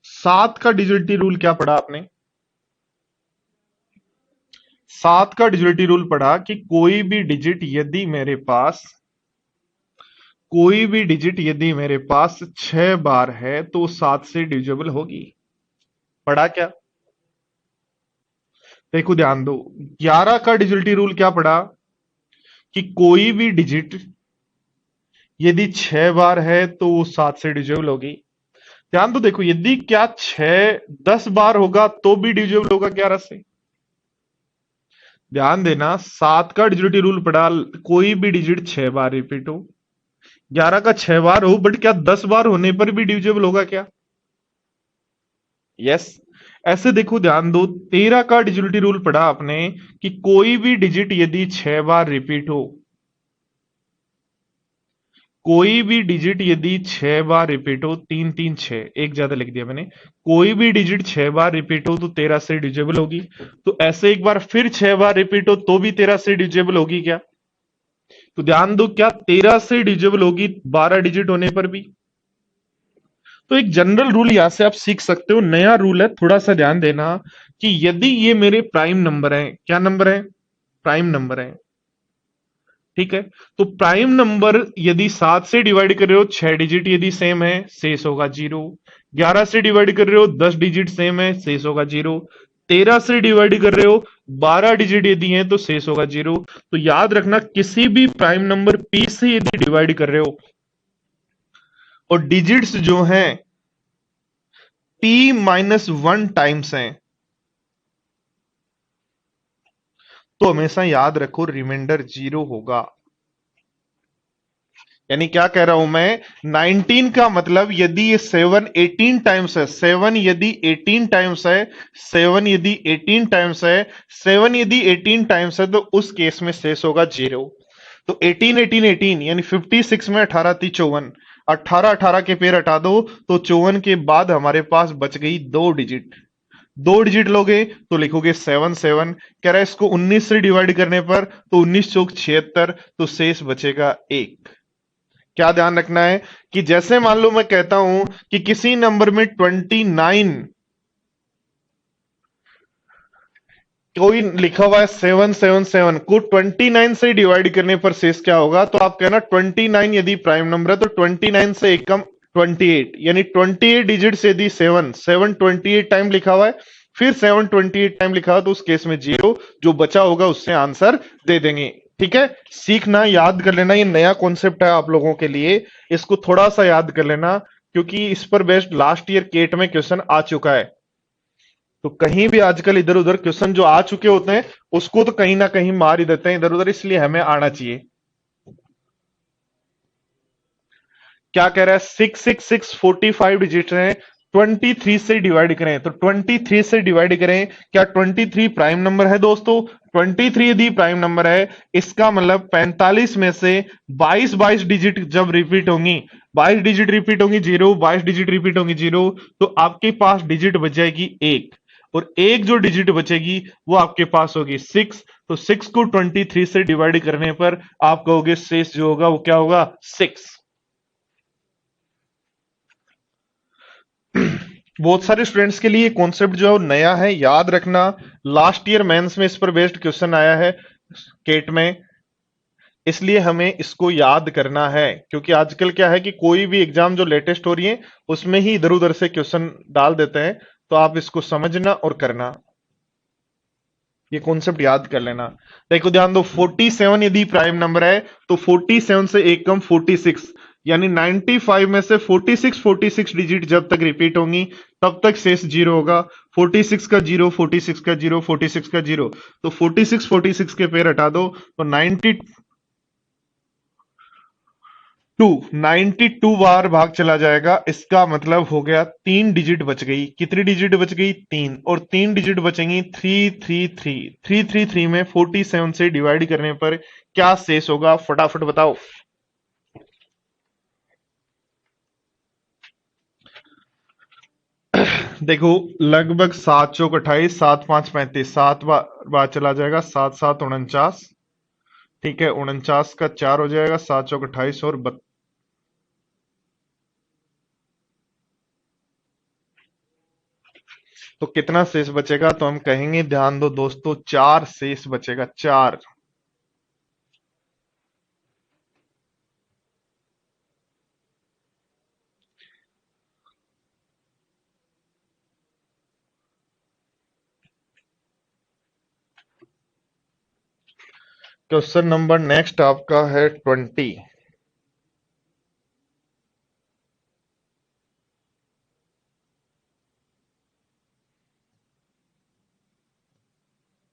7 का डिजिटी रूल क्या पढ़ा आपने? 7 का डिजिटी रूल पढ़ा कि कोई भी डिजिट यदि मेरे पास 6 बार है तो 7 से डिविजिबल होगी। पढ़ा क्या? देखो ध्यान दो। 11 का डिजिटी रूल क्या पढ़ा? कि कोई भी डिजिट यदि 6 बार है तो वो 7 से डिविजिबल होगी। ध्यान दो, देखो यदि क्या 6 10 बार होगा तो भी डिविजिबल होगा 11 से। ध्यान देना, 7 का डिजिटी रूल पढ़ा, कोई भी डिजिट 6 बार रिपीट हो। 11 का 6 बार हो, बट क्या 10 बार होने पर भी डिविजिबल होगा क्या? यस। ऐसे देखो ध्यान दो, 13 का डिजिटी रूल पढ़ा आपने कि कोई भी डिजिट यदि 6 बार रिपीट हो, कोई भी डिजिट यदि 6 बार रिपीट हो, 3 3 6, एक ज्यादा लिख दिया मैंने। कोई भी डिजिट 6 बार रिपीट हो तो 13 से डिविजिबल होगी। तो ऐसे एक बार फिर 6 बार रिपीट हो तो भी 13 से डिविजिबल होगी क्या? तो ध्यान दो, क्या 13 से डिविजिबल होगी 12 डिजिट होने पर भी? तो एक जनरल रूल यहां से आप सीख सकते हो, नया रूल है, थोड़ा सा ध्यान देना। कि यदि ये मेरे प्राइम नंबर हैं, क्या नंबर है? प्राइम नंबर है। ठीक है। तो प्राइम नंबर यदि 7 से डिवाइड कर रहे हो, 6 डिजिट यदि सेम है, शेष होगा 0। 11 से डिवाइड कर रहे हो, 10 डिजिट सेम है, शेष होगा 0। 13 से डिवाइड कर रहे हो, 12 डिजिट यदि है तो शेष होगा 0। तो याद रखना, किसी भी प्राइम नंबर p से यदि डिवाइड कर रहे हो और डिजिट्स जो हैं p-1 टाइम्स हैं, तो हमेशा याद रखो रिमाइंडर 0 होगा। यानी क्या कह रहा हूं मैं? 19 का मतलब यदि ये 7 18 टाइम्स है, 7 यदि 18 टाइम्स है, 7 यदि 18 टाइम्स है, 7 यदि 18 टाइम्स है, तो उस केस में शेष होगा 0। तो 18 18 18 यानी 56 में 18 थी 54, 18 18 के पेर हटा दो तो 54 के बाद हमारे पास बच गई 2 डिजिट। 2 डिजिट लोगे तो लिखोगे 7 7। कह रहा है इसको 19 से डिवाइड करने पर तो 19 चौक 76, तो शेष बचेगा 1। क्या ध्यान रखना है? कि जैसे मान लो मैं कहता हूं कि किसी नंबर में 29, कोई लिखा हुआ है 777 को 29 से डिवाइड करने पर शेष क्या होगा? तो आप कहना 29 यदि प्राइम नंबर है तो 29 से एक कम 28, यानी 28 डिजिट से यदि 7 7 28 टाइम लिखा हुआ है फिर 728 टाइम लिखा तो उस केस में 0, जो बचा होगा उससे आंसर दे देंगे। ठीक है, सीखना, याद कर लेना, ये नया कॉन्सेप्ट है आप लोगों के लिए, इसको थोड़ा सा याद कर लेना, क्योंकि इस पर बेस्ड लास्ट ईयर केट में क्वेश्चन आ चुका है। तो कहीं भी आजकल इधर उधर क्वेश्चन जो आ चुके होते हैं उसको तो कहीं ना कहीं मार ही देते हैं इधर उधर, इसलिए हमें आना चाहिए। क्या कह रहा है, 666 45 डिजिट हैं, 23 से डिवाइड करें, तो 23 से डिवाइड करें, क्या 23 प्राइम नंबर है दोस्तों? 23 यदि प्राइम नंबर है, इसका मतलब 45 में से 22 22 डिजिट जब रिपीट होंगी, 22 डिजिट रिपीट होंगी 0, 22 डिजिट रिपीट होंगी 0, तो आपके पास डिजिट बच जाएगी 1, और एक जो डिजिट बचेगी वो आपके पास होगी 6। तो 6 को 23 से डिवाइड करने पर आप कहोगे शेष जो होगा वो क्या होगा, 6। बहुत सारे स्टूडेंट्स के लिए कॉन्सेप्ट जो है वो नया है, याद रखना। लास्ट ईयर मेंस में इस पर बेस्ड क्वेश्चन आया है केट में, इसलिए हमें इसको याद करना है, क्योंकि आजकल क्या है कि कोई भी एग्जाम जो लेटेस्ट हो रही है उसमें ही इधर उधर से क्वेश्चन डाल देते हैं, तो आप इसको समझना और करना, ये कॉन्सेप्ट याद कर लेना। देखो ध्यान दो, 47 यदि प्राइम नंबर है तो 47 से एक कम 46, यानी 95 में से 46 डिजिट जब तक रिपीट होंगी तब तक शेष 0 होगा। 46 का 0, 46 का 0, 46 का 0, तो 46 के पेयर हटा दो तो 92 बार भाग चला जाएगा, इसका मतलब हो गया 3 डिजिट बच गई। कितनी डिजिट बच गई, 3, और 3 डिजिट बचेंगी 333। 333 में 47 से डिवाइड करने पर क्या शेष होगा, फटाफट बताओ। देखो, लगभग 7 चौक 28, 7 5 35, 7 बार चला जाएगा, 7 7 49। ठीक है, 49 का 4 हो जाएगा, 7 चौक 28 और तो कितना शेष बचेगा, तो हम कहेंगे, ध्यान दो दोस्तों, 4 शेष बचेगा, 4। क्वेश्चन नंबर नेक्स्ट आपका है 20।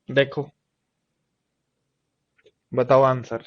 देखो, बताओ आंसर।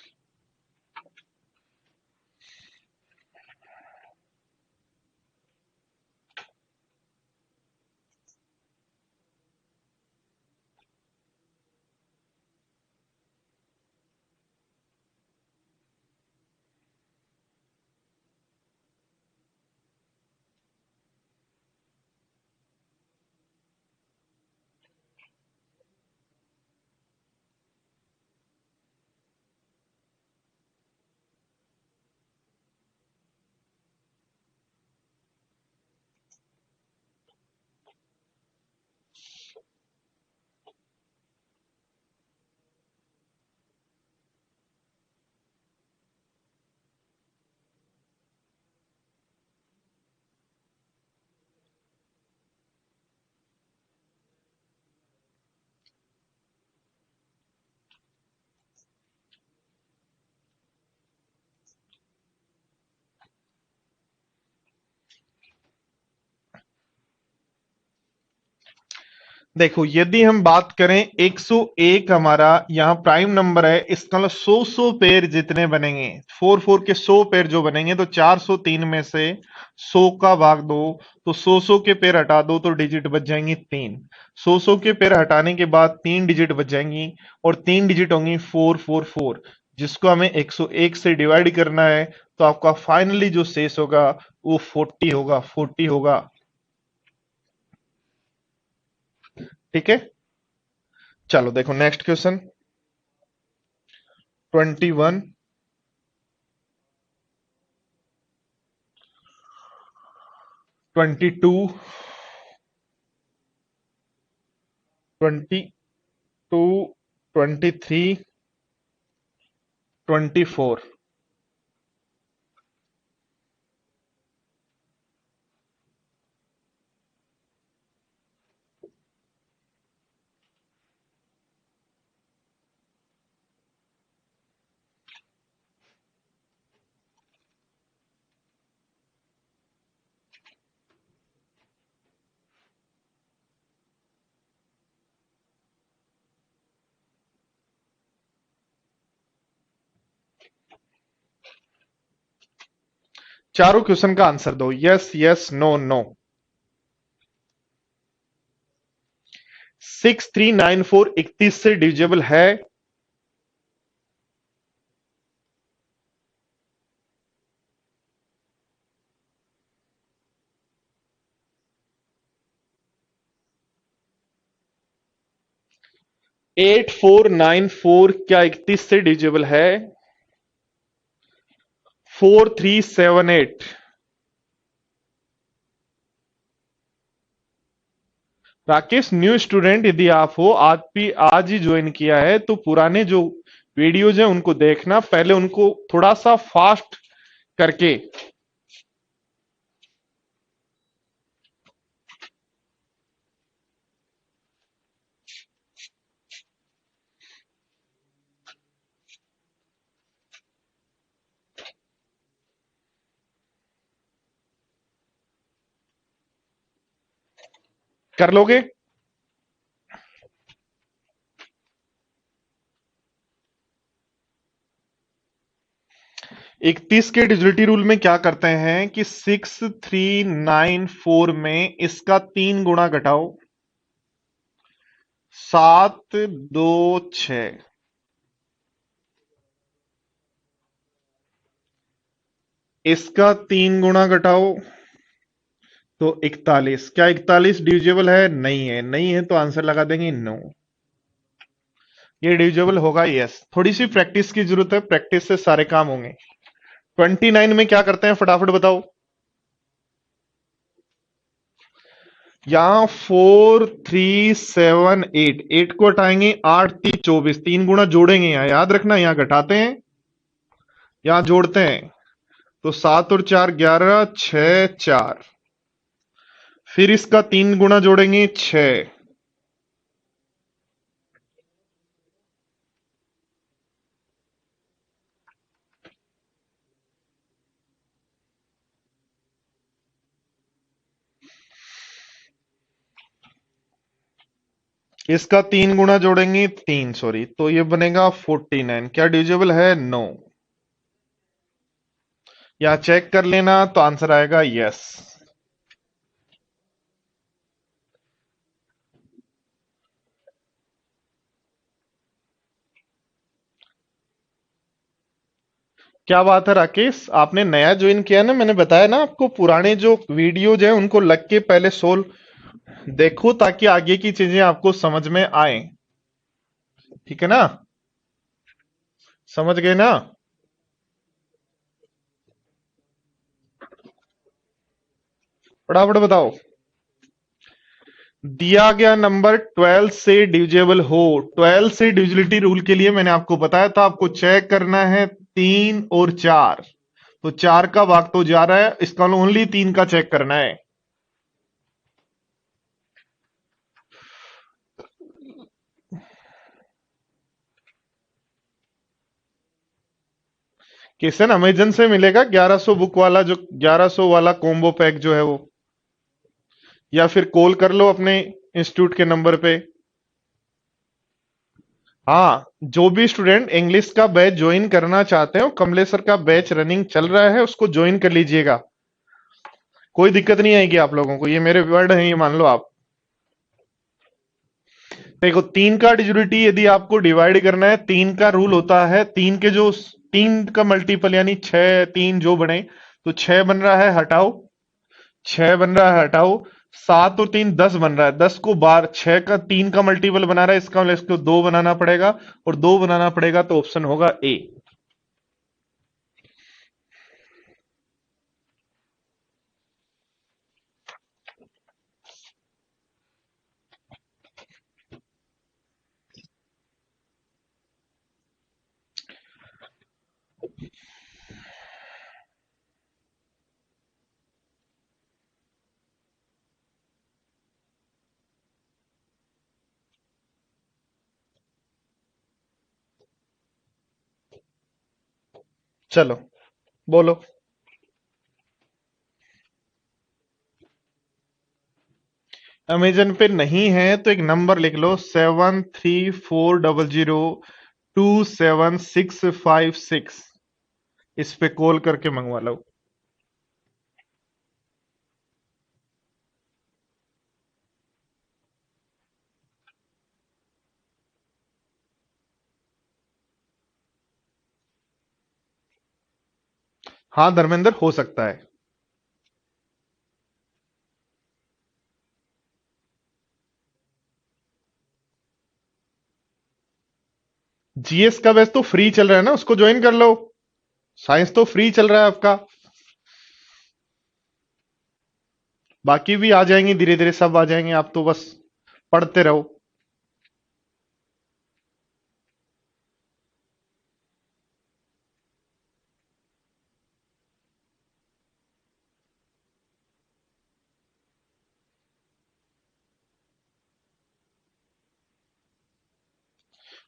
देखो, यदि हम बात करें 101 हमारा यहाँ प्राइम नंबर है, इसका मतलब 100 पेयर जितने बनेंगे, 4 4 के 100 पेयर जो बनेंगे, तो 403 में से 100 का भाग दो, तो 100 के पेयर हटा दो तो डिजिट बच जाएंगी 3। 100 के पेयर हटाने के बाद 3 डिजिट बच जाएंगी, और 3 डिजिट होंगी 444, जिसको हमें 101 से डिवाइड करना है, तो आपका फाइनली जो शेष होगा वो 40 होगा, 40 होगा। ठीक है, चलो देखो नेक्स्ट क्वेश्चन 21, 22, 22, 23, 24। चारों क्वेश्चन का आंसर दो, यस यस नो नो। 6394 31 से डिविजिबल है? 8494 क्या 31 से डिविजिबल है? 4378। राकेश न्यू स्टूडेंट यदि आप हो, आज भी आज ही ज्वाइन किया है तो पुराने जो वीडियोज हैं उनको देखना, पहले उनको थोड़ा सा फास्ट करके। कर लोगे? 31 के डिजिटल रूल में क्या करते हैं कि 6394 में इसका 3 गुणा घटाओ, 726। इसका 3 गुणा घटाओ तो 41। क्या 41 डिविजिबल है? नहीं है, नहीं है तो आंसर लगा देंगे नो। ये डिविजिबल होगा यस। थोड़ी सी प्रैक्टिस की जरूरत है, प्रैक्टिस से सारे काम होंगे। 29 में क्या करते हैं फटाफट बताओ। यहां 4378, 8 को हटाएंगे, 8 3 24, 3 गुणा जोड़ेंगे, यहां याद रखना, यहां घटाते हैं यहां जोड़ते हैं, तो 7 और 4 11, 6 4। फिर इसका 3 गुणा जोड़ेंगे 6। इसका 3 गुणा जोड़ेंगे 3, सॉरी, तो ये बनेगा 49। क्या डिविजिबल है? नो। या चेक कर लेना तो आंसर आएगा यस। क्या बात है राकेश, आपने नया ज्वाइन किया ना, मैंने बताया ना आपको, पुराने जो वीडियोज हैं उनको लग के पहले सोल्व देखो ताकि आगे की चीजें आपको समझ में आए। ठीक है ना? समझ गए ना? फटाफट बताओ। दिया गया नंबर 12 से डिविजिबल हो, 12 से डिविजिबिलिटी रूल के लिए मैंने आपको बताया था, आपको चेक करना है 3 और 4। तो 4 का भाग तो जा रहा है, इसका ओनली 3 का चेक करना है। किशन अमेजन से मिलेगा 1100 बुक वाला, जो 1100 वाला कॉम्बो पैक जो है वो, या फिर कॉल कर लो अपने इंस्टीट्यूट के नंबर पे। हाँ, जो भी स्टूडेंट इंग्लिश का बैच ज्वाइन करना चाहते हो, कमलेश्वर का बैच रनिंग चल रहा है, उसको ज्वाइन कर लीजिएगा, कोई दिक्कत नहीं आएगी आप लोगों को, ये मेरे वर्ड हैं, ये मान लो आप। देखो 3 का डिजिबिलिटी यदि आपको डिवाइड करना है, 3 का रूल होता है, 3 के जो 3 का मल्टीपल यानी 6 3 जो बने, तो 6 बन रहा है, हटाओ 6 बन रहा है, हटाओ 7 और 3 10 बन रहा है, 10 को बार 6 का 3 का मल्टीपल बना रहा है, इसका मतलब इसको 2 बनाना पड़ेगा, और 2 बनाना पड़ेगा तो ऑप्शन होगा ए। चलो बोलो। अमेजन पे नहीं है तो एक नंबर लिख लो, 7340027656। इस पे कॉल करके मंगवा लो। हाँ धर्मेंद्र, हो सकता है। जीएस का बैच तो फ्री चल रहा है ना, उसको ज्वाइन कर लो। साइंस तो फ्री चल रहा है आपका। बाकी भी आ जाएंगे, धीरे धीरे सब आ जाएंगे, आप तो बस पढ़ते रहो।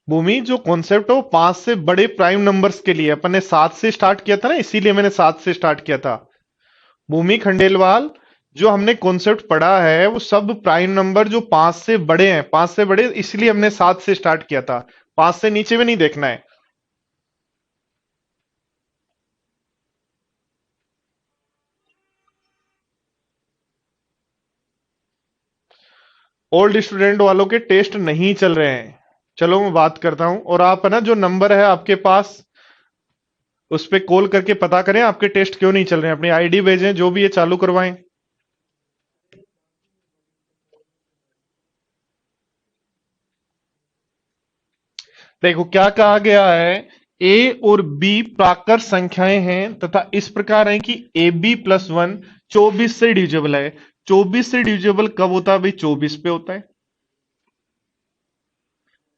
भूमि, जो कॉन्सेप्ट है वो 5 से बड़े प्राइम नंबर्स के लिए, अपन ने 7 से स्टार्ट किया था ना, इसीलिए मैंने 7 से स्टार्ट किया था। भूमि खंडेलवाल, जो हमने कॉन्सेप्ट पढ़ा है वो सब प्राइम नंबर जो 5 से बड़े हैं, 5 से बड़े, इसलिए हमने 7 से स्टार्ट किया था। 5 से नीचे में नहीं देखना है। ओल्ड स्टूडेंट वालों के टेस्ट नहीं चल रहे हैं। चलो मैं बात करता हूं, और आप है ना, जो नंबर है आपके पास, उस पे कॉल करके पता करें आपके टेस्ट क्यों नहीं चल रहे हैं, अपनी आईडी भेजें, जो भी है चालू करवाएं। देखो क्या कहा गया है, ए और बी प्राकर संख्याएं हैं तथा इस प्रकार है कि ए बी प्लस वन 24 से डिविजिबल है। 24 से डिविजिबल कब होता है भाई? 24 पे होता है,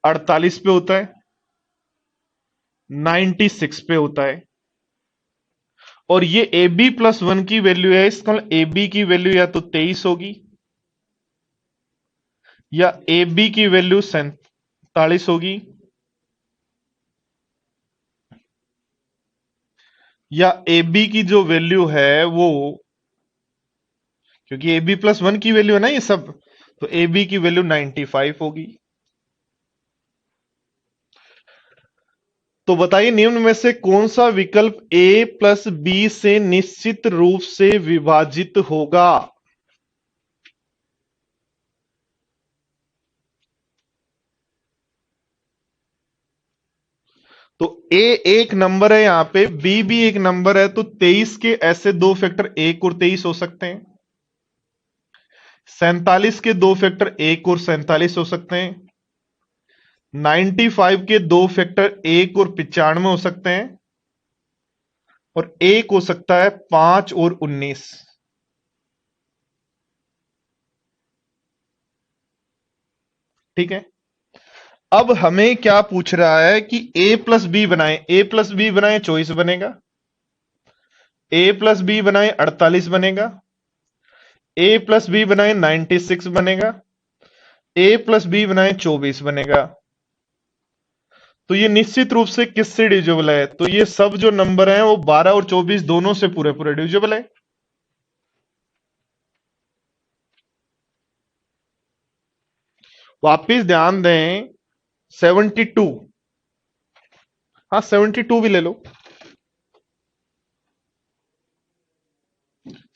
48 पे होता है, 96 पे होता है। और ये ए बी प्लस वन की वैल्यू है, इसका ए बी की वैल्यू या तो 23 होगी, या ए बी की वैल्यू 47 होगी, या ए बी की जो वैल्यू है वो, क्योंकि ए बी प्लस वन की वैल्यू है ना ये सब, तो ए बी की वैल्यू 95 होगी। तो बताइए निम्न में से कौन सा विकल्प ए प्लस बी से निश्चित रूप से विभाजित होगा? तो ए एक नंबर है, यहां पे बी भी एक नंबर है, तो 23 के ऐसे दो फैक्टर 1 और 23 हो सकते हैं। 47 के दो फैक्टर 1 और 47 हो सकते हैं। 95 के दो फैक्टर 1 और 95 हो सकते हैं। और एक हो सकता है 5 और 19। ठीक है। अब हमें क्या पूछ रहा है कि ए प्लस बी बनाए, ए प्लस बी बनाए 24 बनेगा, ए प्लस बी बनाए 48 बनेगा, ए प्लस बी बनाए 96 बनेगा, ए प्लस बी बनाए 24 बनेगा। तो ये निश्चित रूप से किससे डिविजिबल है? तो ये सब जो नंबर हैं वो 12 और 24 दोनों से पूरे पूरे डिविजिबल है। वापिस ध्यान दें, 72, हाँ 72 भी ले लो,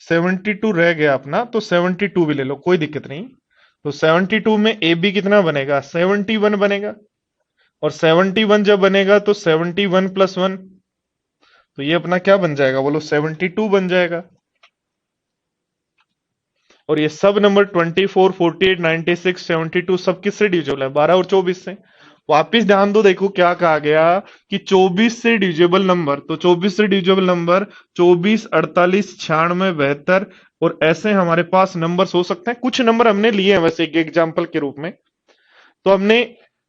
72 रह गया अपना, तो 72 भी ले लो, कोई दिक्कत नहीं। तो 72 में ए बी कितना बनेगा? 71 बनेगा। और 71 जब बनेगा तो 71 प्लस वन, तो ये अपना क्या बन जाएगा बोलो? 72 बन जाएगा। और ये सब नंबर 24, 48, 96, 72 सब किससे डिविजिबल है? 12 और 24 से। वापिस ध्यान दो, देखो क्या कहा गया कि 24 से डिविजिबल नंबर, तो 24 से डिविजिबल नंबर 24, 48, 96, 72, और ऐसे हमारे पास नंबर्स हो सकते हैं। कुछ नंबर हमने लिए हैं वैसे एक एग्जाम्पल के रूप में, तो हमने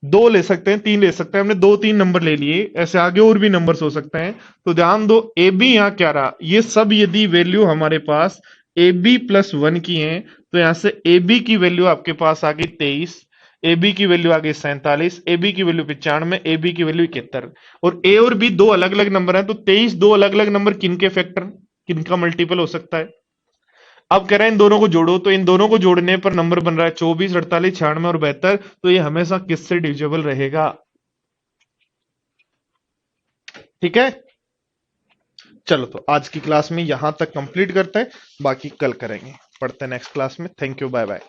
दो ले सकते हैं, तीन ले सकते हैं, हमने दो तीन नंबर ले लिए, ऐसे आगे और भी नंबर्स हो सकते हैं। तो ध्यान दो, ए बी यहां क्या रहा, ये सब यदि वैल्यू हमारे पास ए बी प्लस वन की है, तो यहां से ए बी की वैल्यू आपके पास आ गई 23, ए बी की वैल्यू आ गई 47, ए बी की वैल्यू 95, ए बी की वैल्यू 71। और ए और बी दो अलग अलग नंबर है, तो 23 दो अलग अलग नंबर किनके फैक्टर, किनका मल्टीपल हो सकता है? अब कह रहे हैं इन दोनों को जोड़ो, तो इन दोनों को जोड़ने पर नंबर बन रहा है 24, 48, 96 और 72, तो ये हमेशा किससे डिविजिबल रहेगा? ठीक है। चलो तो आज की क्लास में यहां तक कंप्लीट करते हैं, बाकी कल करेंगे, पढ़ते हैं नेक्स्ट क्लास में। Thank you, bye bye.